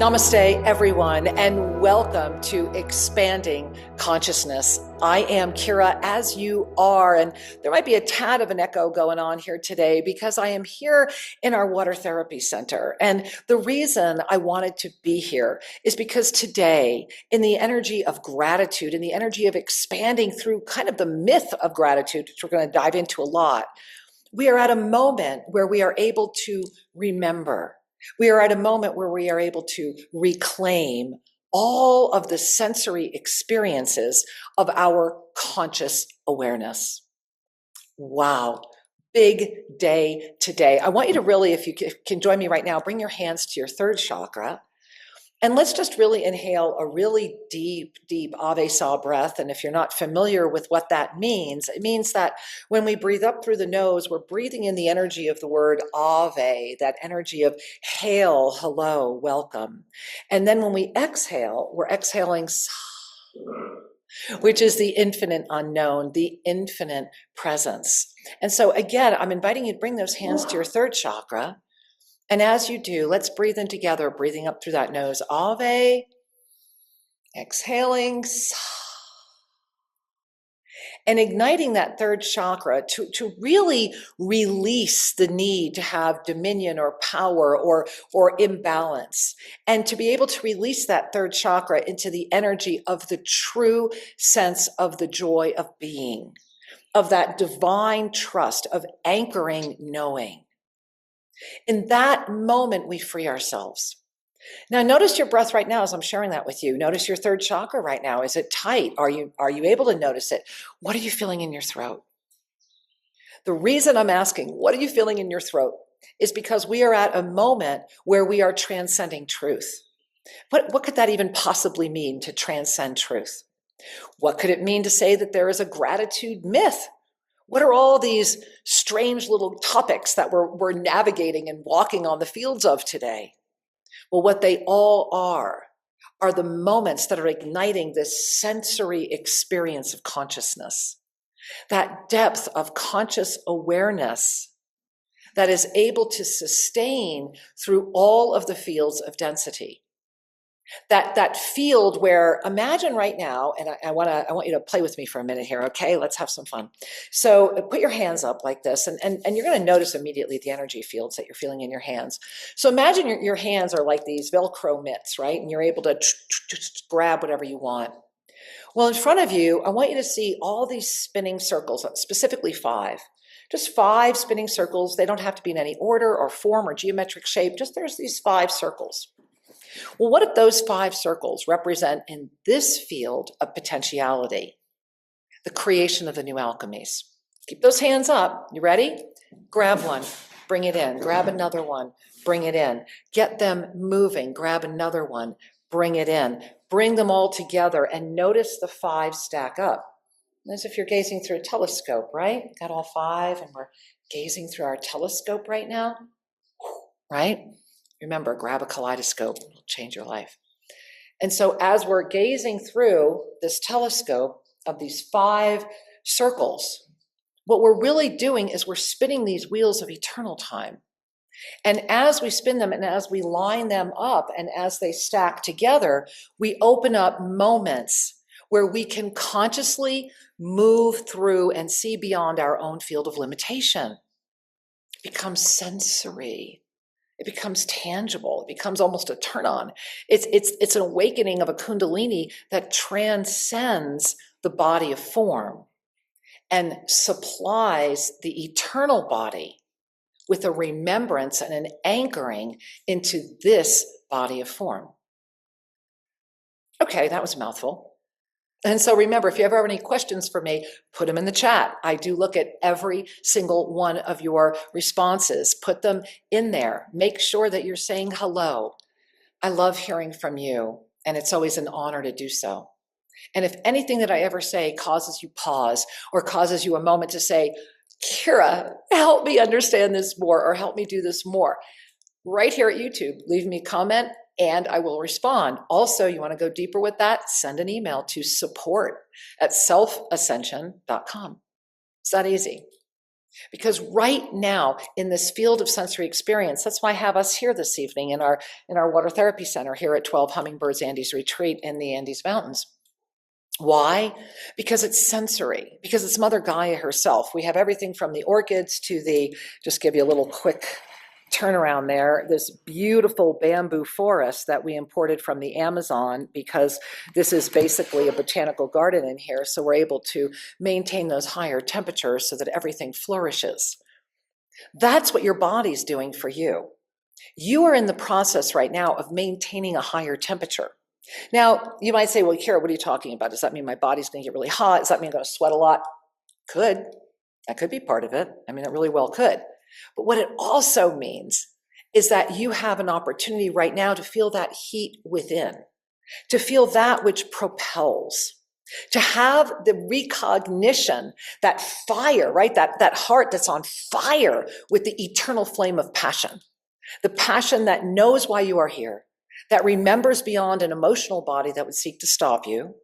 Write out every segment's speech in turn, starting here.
Namaste, everyone, and welcome to Expanding Consciousness. I am Kira, as you are, and there might be a tad of an echo going on here today because I am here in our water therapy center. And the reason I wanted to be here is because today, in the energy of gratitude, in the energy of expanding through kind of the myth of gratitude, which we're going to dive into a lot, we are at a moment where we are able to remember. We are at a moment where we are able to reclaim all of the sensory experiences of our conscious awareness. Wow, big day today. I want you to really, if you can join me right now, bring your hands to your third chakra. And let's just really inhale a really deep, deep Ave Sa breath. And if you're not familiar with what that means, it means that when we breathe up through the nose, we're breathing in the energy of the word Ave, that energy of hail, hello, welcome. And then when we exhale, we're exhaling Sa, which is the infinite unknown, the infinite presence. And so again, I'm inviting you to bring those hands to your third chakra. And as you do, let's breathe in together, breathing up through that nose, Ave, exhaling, Sa, and igniting that third chakra to really release the need to have dominion or power or imbalance, and to be able to release that third chakra into the energy of the true sense of the joy of being, of that divine trust, of anchoring knowing. In that moment, we free ourselves. Now, notice your breath right now as I'm sharing that with you. Notice your third chakra right now. Is it tight? Are you able to notice it? What are you feeling in your throat? The reason I'm asking, what are you feeling in your throat, is because we are at a moment where we are transcending truth. What could that even possibly mean, to transcend truth? What could it mean to say that there is a gratitude myth? What are all these strange little topics that we're navigating and walking on the fields of today? Well, what they all are the moments that are igniting this sensory experience of consciousness, that depth of conscious awareness that is able to sustain through all of the fields of density. That field where, imagine right now, and I want you to play with me for a minute here, okay? Let's have some fun. So put your hands up like this, and you're going to notice immediately the energy fields that you're feeling in your hands. So imagine your hands are like these Velcro mitts, right? And you're able to grab whatever you want. Well, in front of you, I want you to see all these spinning circles, specifically 5. Just 5 spinning circles. They don't have to be in any order or form or geometric shape. Just there's these 5 circles. Well, what if those 5 circles represent, in this field of potentiality, the creation of the new alchemies? Keep those hands up. You ready? Grab one, bring it in. Grab another one, bring it in. Get them moving. Grab another one, bring it in. Bring them all together and notice the 5 stack up. As if you're gazing through a telescope, right? Got all 5 and we're gazing through our telescope right now, right? Remember, grab a kaleidoscope, it'll change your life. And so as we're gazing through this telescope of these 5 circles, what we're really doing is we're spinning these wheels of eternal time. And as we spin them and as we line them up and as they stack together, we open up moments where we can consciously move through and see beyond our own field of limitation. It becomes sensory. It becomes tangible. It becomes almost a turn on. It's an awakening of a kundalini that transcends the body of form and supplies the eternal body with a remembrance and an anchoring into this body of form. Okay, that was a mouthful. And so remember, if you ever have any questions for me, put them in the chat. I do look at every single one of your responses. Put them in there. Make sure that you're saying hello. I love hearing from you, and it's always an honor to do so. And if anything that I ever say causes you pause or causes you a moment to say, Kira, help me understand this more or help me do this more, right here at YouTube, leave me a comment and I will respond. Also, you want to go deeper with that? Send an email to support@selfascension.com. It's that easy. Because right now in this field of sensory experience, that's why I have us here this evening in our water therapy center here at 12 Hummingbirds Andes Retreat in the Andes Mountains. Why? Because it's sensory, because it's Mother Gaia herself. We have everything from the orchids to the, just give you a little quick turnaround there, this beautiful bamboo forest that we imported from the Amazon, because this is basically a botanical garden in here. So we're able to maintain those higher temperatures so that everything flourishes. That's what your body's doing for you. You are in the process right now of maintaining a higher temperature. Now, you might say, well, Kira, what are you talking about? Does that mean my body's going to get really hot? Does that mean I'm going to sweat a lot? Could. That could be part of it. I mean, it really well could. But what it also means is that you have an opportunity right now to feel that heat within, to feel that which propels, to have the recognition, that fire, right? That heart that's on fire with the eternal flame of passion, the passion that knows why you are here, that remembers beyond an emotional body that would seek to stop you,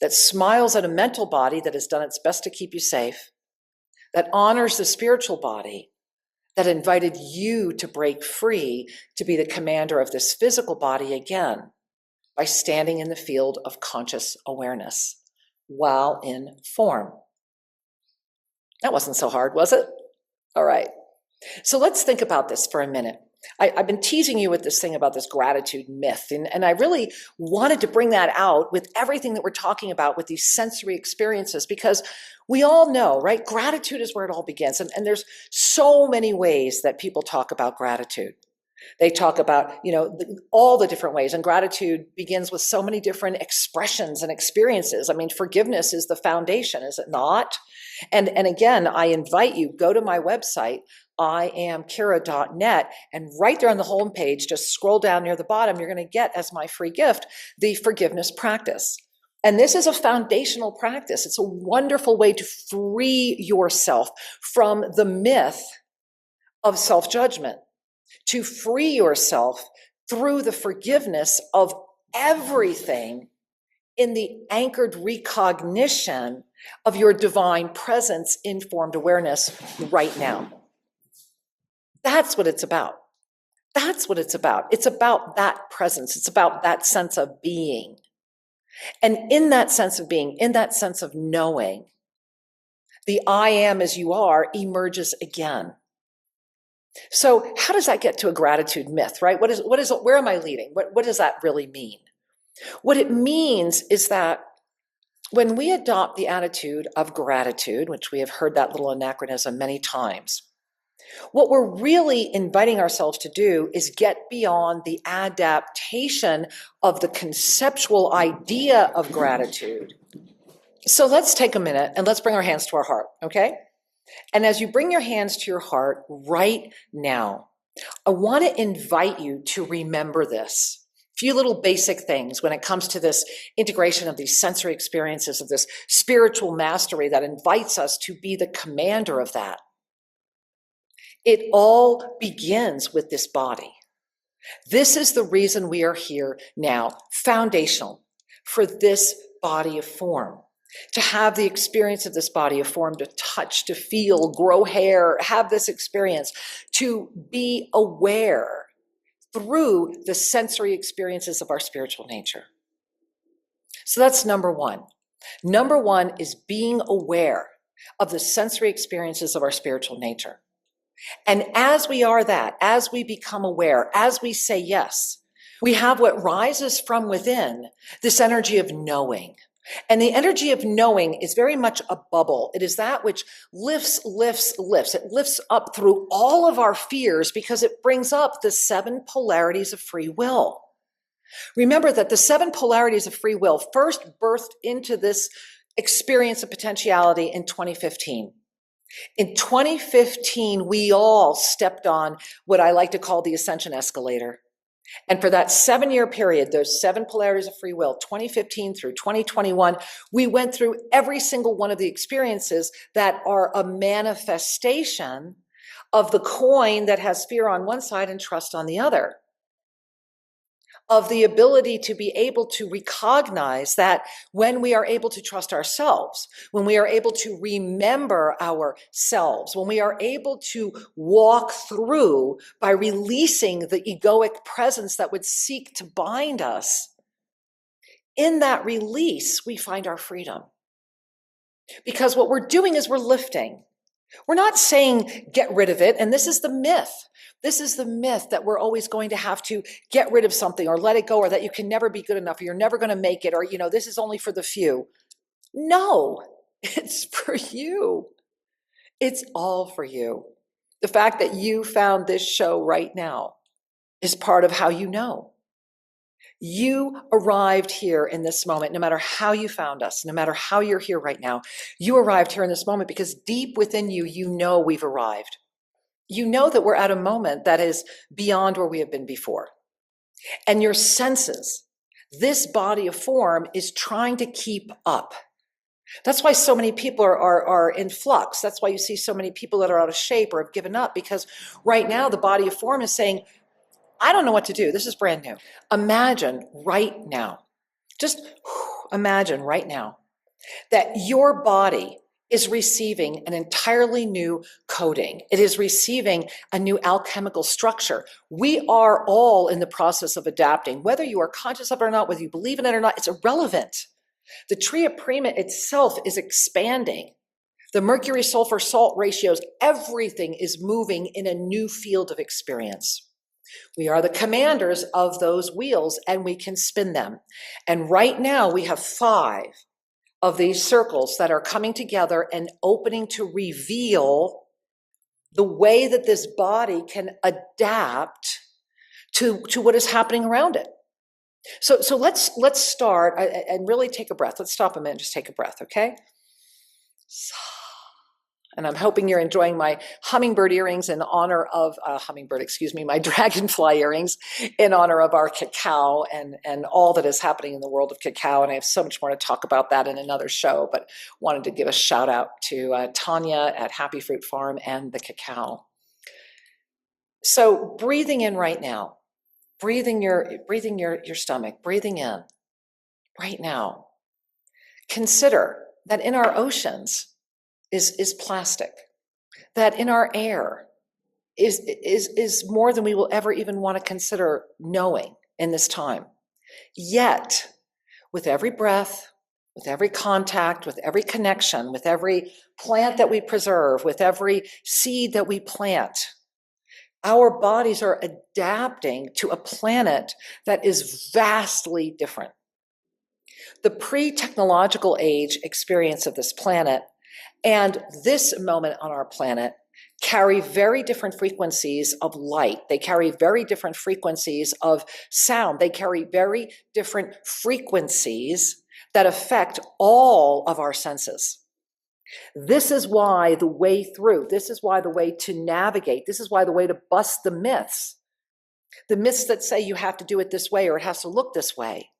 that smiles at a mental body that has done its best to keep you safe, that honors the spiritual body that invited you to break free to be the commander of this physical body again by standing in the field of conscious awareness while in form. That wasn't so hard, was it? All right. So let's think about this for a minute. I've been teasing you with this thing about this gratitude myth, and I really wanted to bring that out with everything that we're talking about with these sensory experiences, because we all know, right? Gratitude is where it all begins. And there's so many ways that people talk about gratitude. They talk about, all the different ways. And gratitude begins with so many different expressions and experiences. I mean, forgiveness is the foundation, is it not? And again, I invite you, go to my website, iamkira.net, and right there on the homepage, just scroll down near the bottom, you're going to get as my free gift, the forgiveness practice. And this is a foundational practice. It's a wonderful way to free yourself from the myth of self-judgment, to free yourself through the forgiveness of everything in the anchored recognition of your divine presence, informed awareness right now. That's what it's about. That's what it's about. It's about that presence. It's about that sense of being. And in that sense of being, in that sense of knowing, the I am as you are emerges again. So how does that get to a gratitude myth, right? Where am I leading? What does that really mean? What it means is that when we adopt the attitude of gratitude, which we have heard that little anachronism many times, what we're really inviting ourselves to do is get beyond the adaptation of the conceptual idea of gratitude. So let's take a minute and let's bring our hands to our heart, okay? And as you bring your hands to your heart right now, I want to invite you to remember this. A few little basic things when it comes to this integration of these sensory experiences, of this spiritual mastery that invites us to be the commander of that. It all begins with this body. This is the reason we are here now, foundational for this body of form. To have the experience of this body of form, to touch, to feel, grow hair, have this experience, to be aware through the sensory experiences of our spiritual nature. So that's number one. Number one is being aware of the sensory experiences of our spiritual nature. And as we are that, as we become aware, as we say yes, we have what rises from within, this energy of knowing. And the energy of knowing is very much a bubble. It is that which lifts, lifts, lifts. It lifts up through all of our fears because it brings up the 7 polarities of free will. Remember that the 7 polarities of free will first birthed into this experience of potentiality in 2015. In 2015, we all stepped on what I like to call the ascension escalator. And for that 7-year period, those 7 polarities of free will, 2015 through 2021, we went through every single one of the experiences that are a manifestation of the coin that has fear on one side and trust on the other. of the ability to be able to recognize that when we are able to trust ourselves, when we are able to remember ourselves, when we are able to walk through by releasing the egoic presence that would seek to bind us, in that release, we find our freedom. Because what we're doing is we're lifting. We're not saying get rid of it. And this is the myth. This is the myth that we're always going to have to get rid of something or let it go, or that you can never be good enough, or you're never going to make it, or, this is only for the few. No, it's for you. It's all for you. The fact that you found this show right now is part of how you know. You arrived here in this moment, no matter how you found us, no matter how you're here right now, you arrived here in this moment because deep within you, you know we've arrived. You know that we're at a moment that is beyond where we have been before. And your senses, this body of form, is trying to keep up. That's why so many people are in flux. That's why you see so many people that are out of shape or have given up, because right now the body of form is saying, I don't know what to do. This is brand new. Imagine right now, just imagine right now that your body is receiving an entirely new coding. It is receiving a new alchemical structure. We are all in the process of adapting. Whether you are conscious of it or not, whether you believe in it or not, it's irrelevant. The tria prima itself is expanding. The mercury sulfur salt ratios, everything is moving in a new field of experience. We are the commanders of those wheels, and we can spin them. And right now we have 5 of these circles that are coming together and opening to reveal the way that this body can adapt to what is happening around it. So let's start and really take a breath. Let's stop a minute and just take a breath, okay? And I'm hoping you're enjoying my hummingbird earrings in honor of, my dragonfly earrings in honor of our cacao and all that is happening in the world of cacao. And I have so much more to talk about that in another show, but wanted to give a shout out to Tanya at Happy Fruit Farm and the cacao. So breathing in right now, breathing your stomach, breathing in right now. Consider that in our oceans is plastic, that in our air is more than we will ever even want to consider knowing in this time. Yet, with every breath, with every contact, with every connection, with every plant that we preserve, with every seed that we plant, our bodies are adapting to a planet that is vastly different. The pre-technological age experience of this planet and this moment on our planet carry very different frequencies of light. They carry very different frequencies of sound. They carry very different frequencies that affect all of our senses. This is why the way through, this is why the way to navigate, this is why the way to bust the myths that say you have to do it this way or it has to look this way.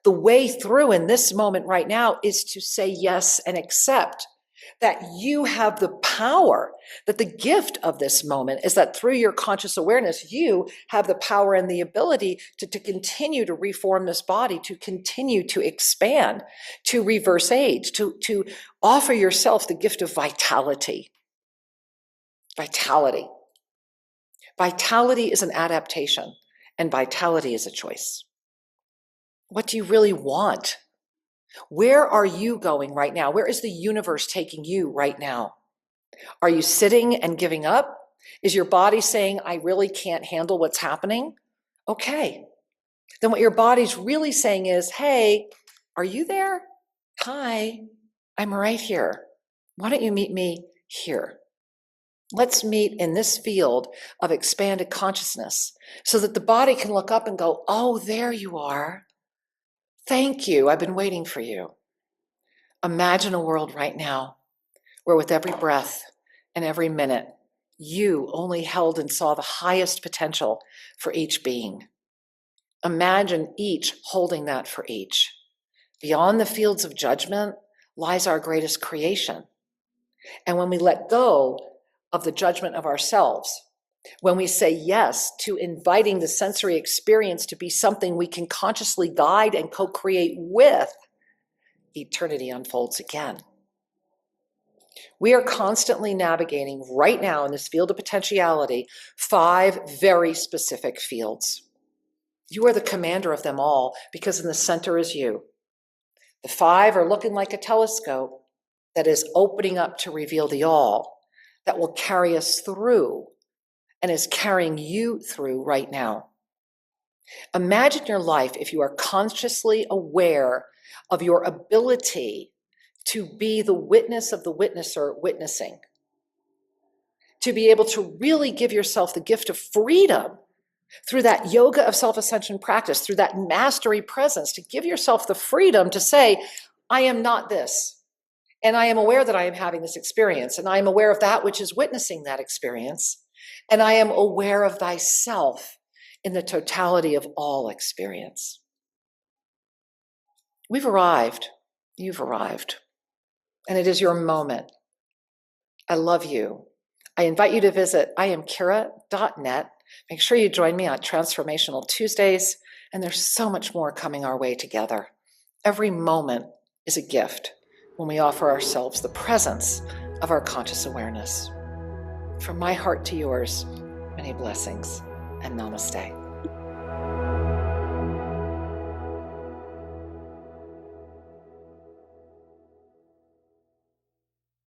The way through in this moment right now is to say yes and accept that you have the power, that the gift of this moment is that through your conscious awareness, you have the power and the ability to continue to reform this body, to continue to expand, to reverse age, to offer yourself the gift of vitality. Vitality. Vitality is an adaptation, and vitality is a choice. What do you really want? Where are you going right now? Where is the universe taking you right now? Are you sitting and giving up? Is your body saying, I really can't handle what's happening? Okay. Then what your body's really saying is, hey, are you there? Hi, I'm right here. Why don't you meet me here? Let's meet in this field of expanded consciousness so that the body can look up and go, oh, there you are. Thank you. I've been waiting for you. Imagine a world right now where with every breath and every minute, you only held and saw the highest potential for each being. Imagine each holding that for each. Beyond the fields of judgment lies our greatest creation. And when we let go of the judgment of ourselves, When we say yes to inviting the sensory experience to be something we can consciously guide and co-create with, eternity unfolds again. We are constantly navigating right now in this field of potentiality 5 very specific fields. You are the commander of them all because in the center is you. The 5 are looking like a telescope that is opening up to reveal the all that will carry us through and is carrying you through right now. Imagine your life if you are consciously aware of your ability to be the witness of the witnesser witnessing, to be able to really give yourself the gift of freedom through that yoga of self-ascension practice, through that mastery presence, to give yourself the freedom to say, I am not this. And I am aware that I am having this experience, and I am aware of that which is witnessing that experience, and I am aware of thyself in the totality of all experience. We've arrived. You've arrived. And it is your moment. I love you. I invite you to visit iamkira.net. Make sure you join me on Transformational Tuesdays, and there's so much more coming our way together. Every moment is a gift when we offer ourselves the presence of our conscious awareness. From my heart to yours, many blessings and namaste.